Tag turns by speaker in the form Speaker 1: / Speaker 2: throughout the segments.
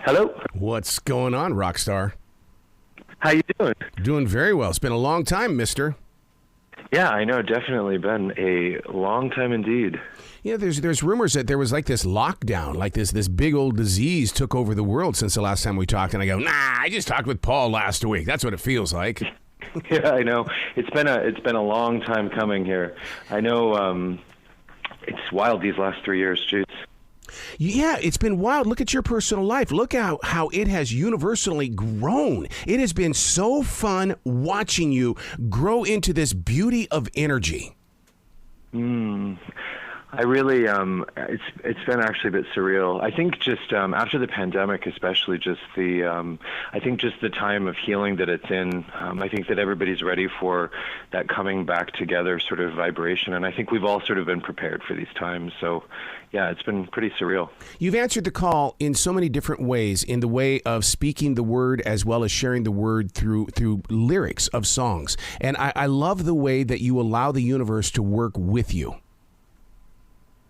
Speaker 1: Hello.
Speaker 2: What's going on, rock star?
Speaker 1: How you doing?
Speaker 2: Doing very well. It's been a long time, mister.
Speaker 1: Yeah, I know. Definitely been a long time indeed.
Speaker 2: Yeah, there's rumors that there was like this lockdown, like this big old disease took over the world since the last time we talked. And I go, nah, I just talked with Paul last week. That's what it feels like.
Speaker 1: Yeah, I know. It's been a long time coming here. I know. It's wild these last 3 years, Jude.
Speaker 2: Yeah, it's been wild. Look at your personal life. Look how it has universally grown. It has been so fun watching you grow into this beauty of energy.
Speaker 1: I really, it's been actually a bit surreal. I think just after the pandemic, especially just I think just the time of healing that it's in. I think that everybody's ready for that coming back together sort of vibration, and I think we've all sort of been prepared for these times. So, yeah, it's been pretty surreal.
Speaker 2: You've answered the call in so many different ways, in the way of speaking the word as well as sharing the word through lyrics of songs, and I love the way that you allow the universe to work with you.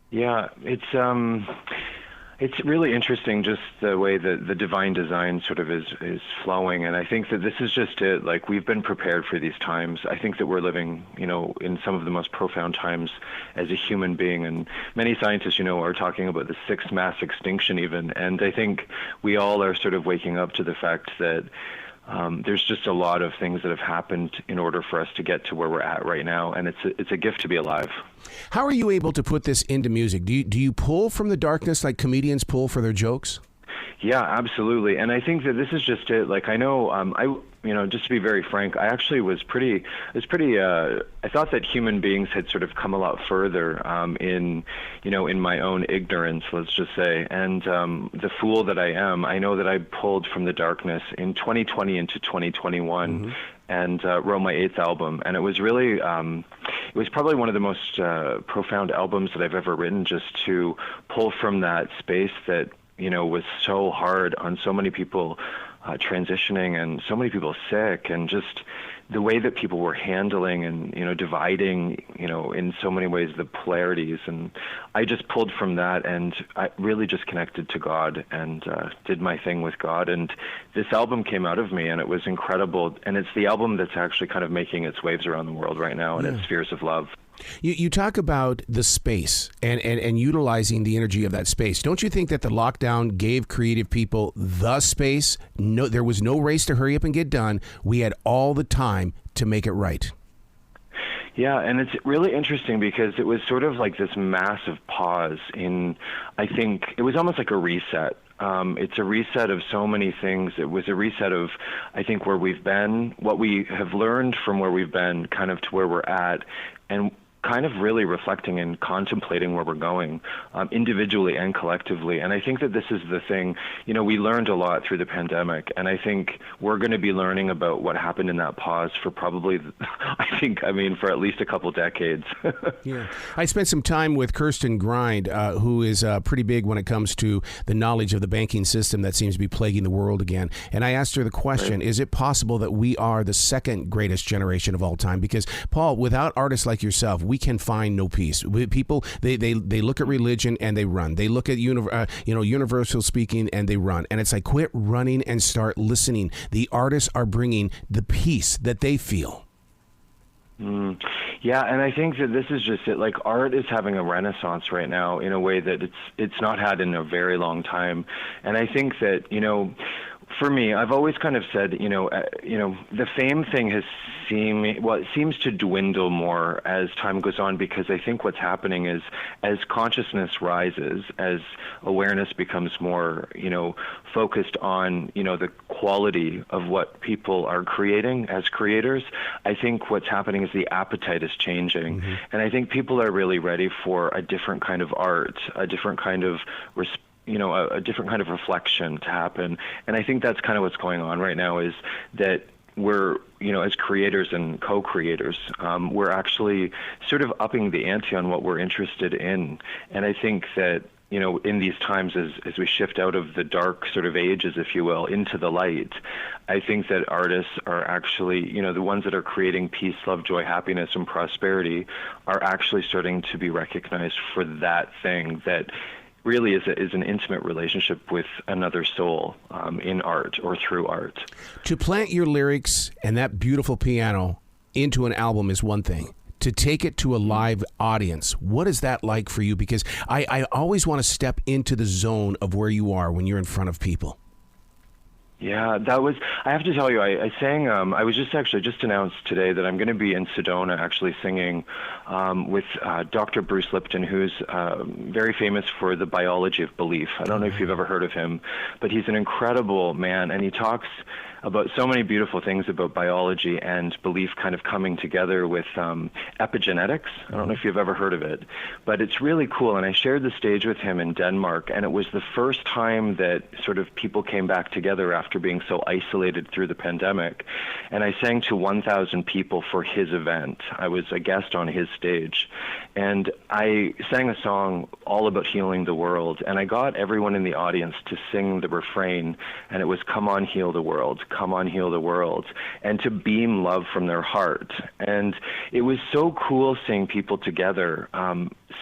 Speaker 1: Yeah, it's really interesting just the way that the divine design sort of is flowing, and I think that this is just it. Like, we've been prepared for these times. I think that we're living, in some of the most profound times as a human being, and many scientists, are talking about the sixth mass extinction even, and I think we all are sort of waking up to the fact that there's just a lot of things that have happened in order for us to get to where we're at right now, and it's a gift to be alive.
Speaker 2: How are you able to put this into music? Do you pull from the darkness like comedians pull for their jokes?
Speaker 1: Yeah, absolutely. And I think that this is just it. Like, I know, just to be very frank, I actually I thought that human beings had sort of come a lot further in my own ignorance, let's just say. And the fool that I am, I know that I pulled from the darkness in 2020 into 2021. And wrote my 8th album, and it was really, it was probably one of the most profound albums that I've ever written, just to pull from that space that, was so hard on so many people transitioning and so many people sick, and just the way that people were handling and, dividing, in so many ways the polarities. And I just pulled from that, and I really just connected to God and did my thing with God. And this album came out of me, and it was incredible. And it's the album that's actually kind of making its waves around the world right now, and it's Spheres of Love.
Speaker 2: You talk about the space and utilizing the energy of that space. Don't you think that the lockdown gave creative people the space? No, there was no race to hurry up and get done. We had all the time to make it right.
Speaker 1: Yeah, and it's really interesting because it was sort of like this massive pause I think it was almost like a reset. It's a reset of so many things. It was a reset of, I think, where we've been, what we have learned from where we've been, kind of to where we're at, and kind of really reflecting and contemplating where we're going, individually and collectively. And I think that this is the thing, we learned a lot through the pandemic, and I think we're going to be learning about what happened in that pause for probably, for at least a couple decades.
Speaker 2: Yeah. I spent some time with Kirsten Grind, who is pretty big when it comes to the knowledge of the banking system that seems to be plaguing the world again. And I asked her the question, Is it possible that we are the second greatest generation of all time? Because, Paul, without artists like yourself, we can find no peace. People, they look at religion and they run. They look at universal speaking and they run. And it's like, quit running and start listening. The artists are bringing the peace that they feel.
Speaker 1: Yeah, and I think that this is just it. Like, art is having a renaissance right now in a way that it's not had in a very long time. And I think that, for me, I've always kind of said, the fame thing it seems to dwindle more as time goes on, because I think what's happening is, as consciousness rises, as awareness becomes more, focused on, the quality of what people are creating as creators, I think what's happening is the appetite is changing. And I think people are really ready for a different kind of art, a different kind of a different kind of reflection to happen. And I think that's kind of what's going on right now, is that we're, as creators and co-creators, we're actually sort of upping the ante on what we're interested in. And I think that, in these times, as we shift out of the dark sort of ages, if you will, into the light, I think that artists are actually, the ones that are creating peace, love, joy, happiness, and prosperity are actually starting to be recognized for that thing that really is an intimate relationship with another soul in art or through art.
Speaker 2: To plant your lyrics and that beautiful piano into an album is one thing. To take it to a live audience, what is that like for you? Because I always want to step into the zone of where you are when you're in front of people.
Speaker 1: Yeah, I have to tell you, I sang, I was just announced today that I'm going to be in Sedona actually singing with Dr. Bruce Lipton, who's very famous for the biology of belief. I don't know if you've ever heard of him, but he's an incredible man, and he talks about so many beautiful things about biology and belief kind of coming together with epigenetics. I don't know if you've ever heard of it, but it's really cool. And I shared the stage with him in Denmark, and it was the first time that sort of people came back together after being so isolated through the pandemic. And I sang to 1,000 people for his event. I was a guest on his stage, and I sang a song all about healing the world. And I got everyone in the audience to sing the refrain, and it was "Come on, heal the world. Come on, heal the world," and to beam love from their heart. And it was so cool seeing people together,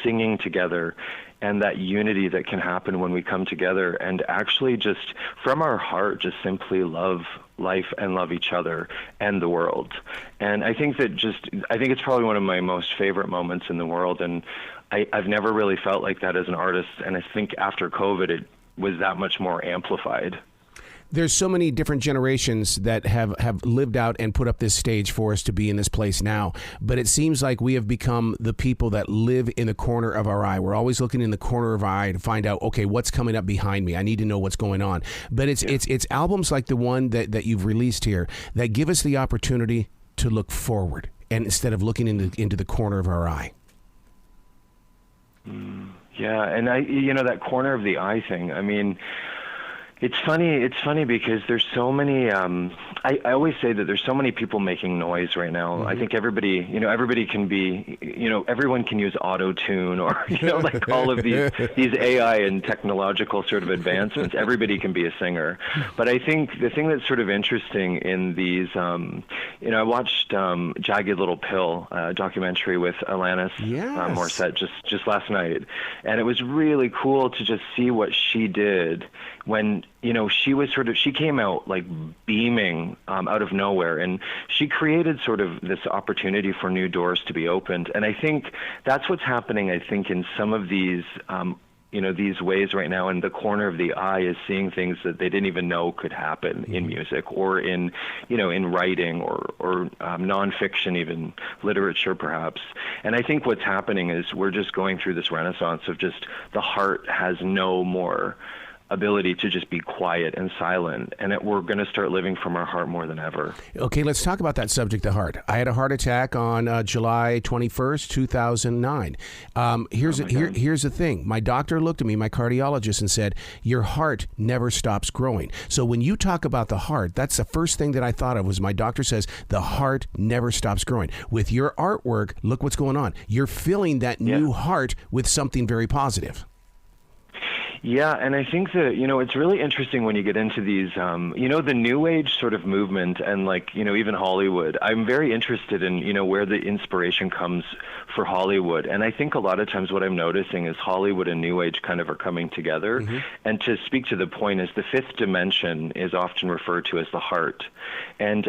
Speaker 1: singing together, and that unity that can happen when we come together and actually just from our heart just simply love life and love each other and the world. And I think it's probably one of my most favorite moments in the world, and I've never really felt like that as an artist, and I think after COVID it was that much more amplified.
Speaker 2: There's so many different generations that have lived out and put up this stage for us to be in this place now. But it seems like we have become the people that live in the corner of our eye. We're always looking in the corner of our eye to find out, okay, what's coming up behind me? I need to know what's going on. But it's albums like the one that you've released here that give us the opportunity to look forward, and instead of looking into the corner of our eye.
Speaker 1: Yeah, and that corner of the eye thing, I mean, it's funny because there's so many, I always say that there's so many people making noise right now. Mm-hmm. I think everybody can be, everyone can use auto-tune or, like all of these AI and technological sort of advancements. Everybody can be a singer. But I think the thing that's sort of interesting in these, I watched Jagged Little Pill, a documentary with Alanis Morissette just last night. And it was really cool to just see what she did when, she came out like beaming out of nowhere, and she created sort of this opportunity for new doors to be opened. And I think that's what's happening, I think, in some of these, these ways right now, and the corner of the eye is seeing things that they didn't even know could happen in music or in writing or nonfiction, even literature perhaps. And I think what's happening is we're just going through this renaissance of just the heart has no more ability to just be quiet and silent, and that we're going to start living from our heart more than ever.
Speaker 2: Okay, let's talk about that subject, the heart. I had a heart attack on July 21st, 2009. Here's the thing. My doctor looked at me, my cardiologist, and said, your heart never stops growing. So when you talk about the heart, that's the first thing that I thought of was my doctor says the heart never stops growing. With your artwork, look what's going on. You're filling that new heart with something very positive.
Speaker 1: Yeah, and I think that, it's really interesting when you get into these, the new age sort of movement and even Hollywood. I'm very interested in, where the inspiration comes for Hollywood. And I think a lot of times what I'm noticing is Hollywood and new age kind of are coming together. Mm-hmm. And to speak to the point is the fifth dimension is often referred to as the heart. And,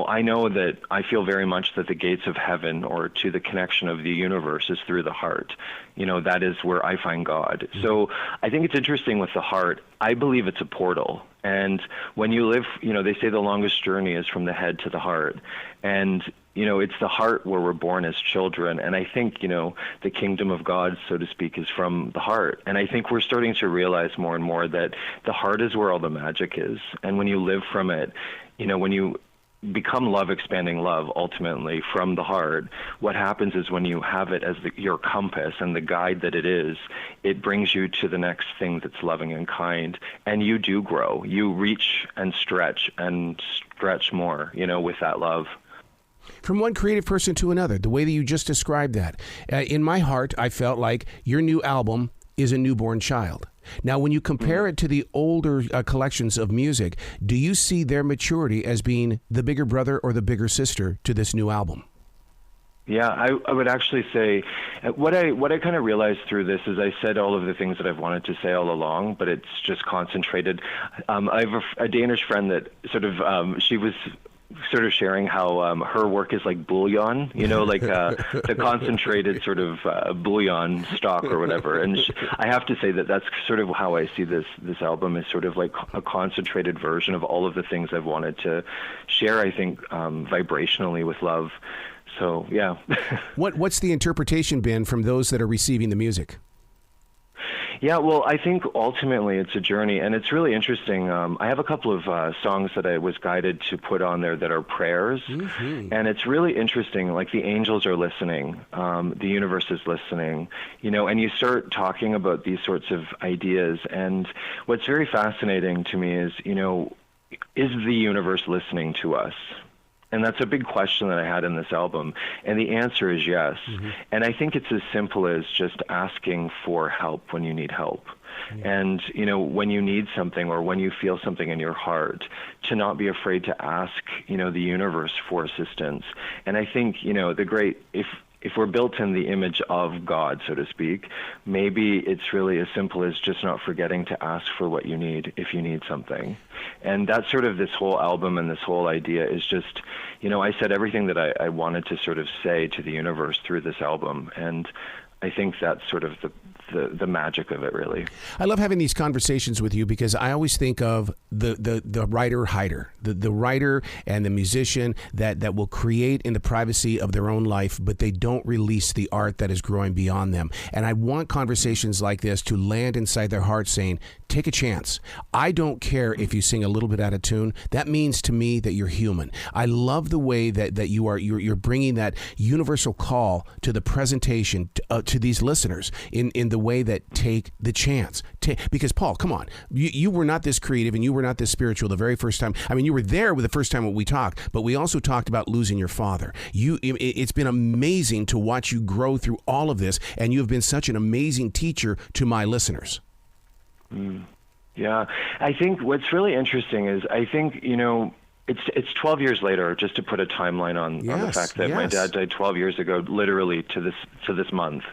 Speaker 1: I know that I feel very much that the gates of heaven or to the connection of the universe is through the heart. That is where I find God. Mm-hmm. So I think it's interesting with the heart. I believe it's a portal. And when you live, they say the longest journey is from the head to the heart. And, it's the heart where we're born as children. And I think, the kingdom of God, so to speak, is from the heart. And I think we're starting to realize more and more that the heart is where all the magic is. And when you live from it, when you become love expanding love ultimately from the heart, what happens is when you have it as your compass and the guide that it is, it brings you to the next thing that's loving and kind, and you do grow. You reach and stretch more, with that love.
Speaker 2: From one creative person to another, the way that you just described that. In my heart, I felt like your new album is a newborn child. Now, when you compare it to the older collections of music, do you see their maturity as being the bigger brother or the bigger sister to this new album?
Speaker 1: Yeah, I would actually say what I kind of realized through this is I said all of the things that I've wanted to say all along, but it's just concentrated. I have a Danish friend that sort of she was sort of sharing how her work is like bouillon, like the concentrated sort of bouillon stock or whatever. And I have to say that that's sort of how I see this album, is sort of like a concentrated version of all of the things I've wanted to share, I think, vibrationally with love. So, yeah.
Speaker 2: What's the interpretation been from those that are receiving the music?
Speaker 1: Yeah, well, I think ultimately it's a journey, and it's really interesting. I have a couple of songs that I was guided to put on there that are prayers, and it's really interesting. Like, the angels are listening, the universe is listening, and you start talking about these sorts of ideas. And what's very fascinating to me is, is the universe listening to us? And that's a big question that I had in this album. And the answer is yes. And I think it's as simple as just asking for help when you need help. And, when you need something or when you feel something in your heart, to not be afraid to ask, the universe for assistance. And I think, if we're built in the image of God, so to speak, maybe it's really as simple as just not forgetting to ask for what you need if you need something. And that's sort of this whole album, and this whole idea is just, I said everything that I wanted to sort of say to the universe through this album. And I think that's sort of the magic of it, really.
Speaker 2: I love having these conversations with you because I always think of the writer-hider, the writer and the musician that will create in the privacy of their own life, but they don't release the art that is growing beyond them. And I want conversations like this to land inside their heart saying, take a chance. I don't care if you sing a little bit out of tune. That means to me that you're human. I love the way that you're bringing that universal call to the presentation to these listeners in the way that take the chance. Because Paul, come on, you were not this creative and you were not this spiritual the very first time. I mean, you were there with the first time we talked, but we also talked about losing your father. It's been amazing to watch you grow through all of this, and you have been such an amazing teacher to my listeners.
Speaker 1: Yeah, I think what's really interesting is I think, it's 12 years later, just to put a timeline on the fact that my dad died 12 years ago, literally to this month.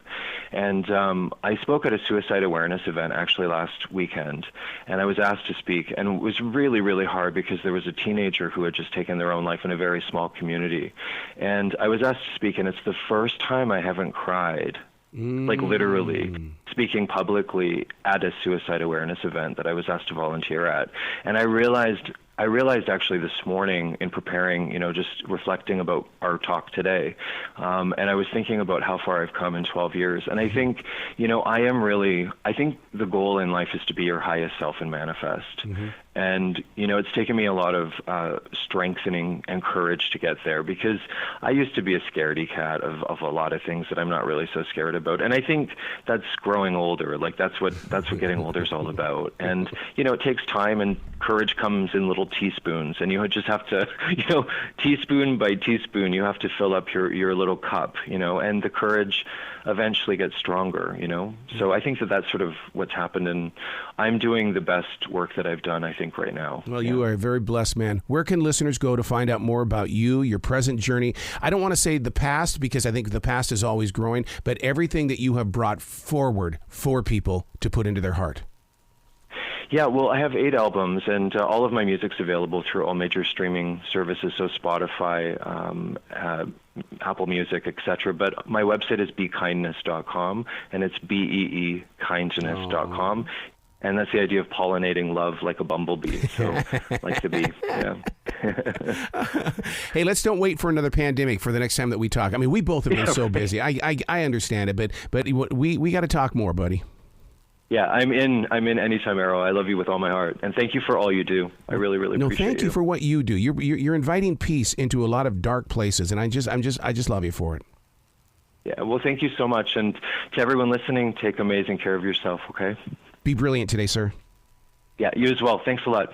Speaker 1: And I spoke at a suicide awareness event actually last weekend, and I was asked to speak, and it was really, really hard because there was a teenager who had just taken their own life in a very small community. And I was asked to speak, and it's the first time I haven't cried. Like, literally speaking publicly at a suicide awareness event that I was asked to volunteer at. And I realized actually this morning in preparing, just reflecting about our talk today, and I was thinking about how far I've come in 12 years. And I think, I think the goal in life is to be your highest self and manifest. And, it's taken me a lot of strengthening and courage to get there, because I used to be a scaredy cat of a lot of things that I'm not really so scared about. And I think that's growing older. Like, that's what getting older is all about. And, it takes time, and courage comes in little teaspoons, and you just have to, teaspoon by teaspoon, you have to fill up your little cup, and the courage eventually gets stronger, So I think that's sort of what's happened, and I'm doing the best work that I've done, I think, right now.
Speaker 2: Well, you are a very blessed man. Where can listeners go to find out more about you, your present journey? I don't want to say the past, because I think the past is always growing, but everything that you have brought forward for people to put into their heart.
Speaker 1: Yeah, well, I have 8 albums, and all of my music's available through all major streaming services, so Spotify, Apple Music, etc. But my website is bekindness.com, and it's beekindness.com. And that's the idea of pollinating love like a bumblebee, so like the bee, yeah.
Speaker 2: Hey, let's don't wait for another pandemic for the next time that we talk. I mean, we both have been so busy. I understand it, but we got to talk more, buddy.
Speaker 1: Yeah, I'm in anytime, Arrow. I love you with all my heart, and thank you for all you do. I really, really appreciate it.
Speaker 2: No, thank you for what you do. You're inviting peace into a lot of dark places, and I just love you for it.
Speaker 1: Yeah, well, thank you so much, and to everyone listening, take amazing care of yourself. Okay.
Speaker 2: Be brilliant today, sir.
Speaker 1: Yeah, you as well. Thanks a lot.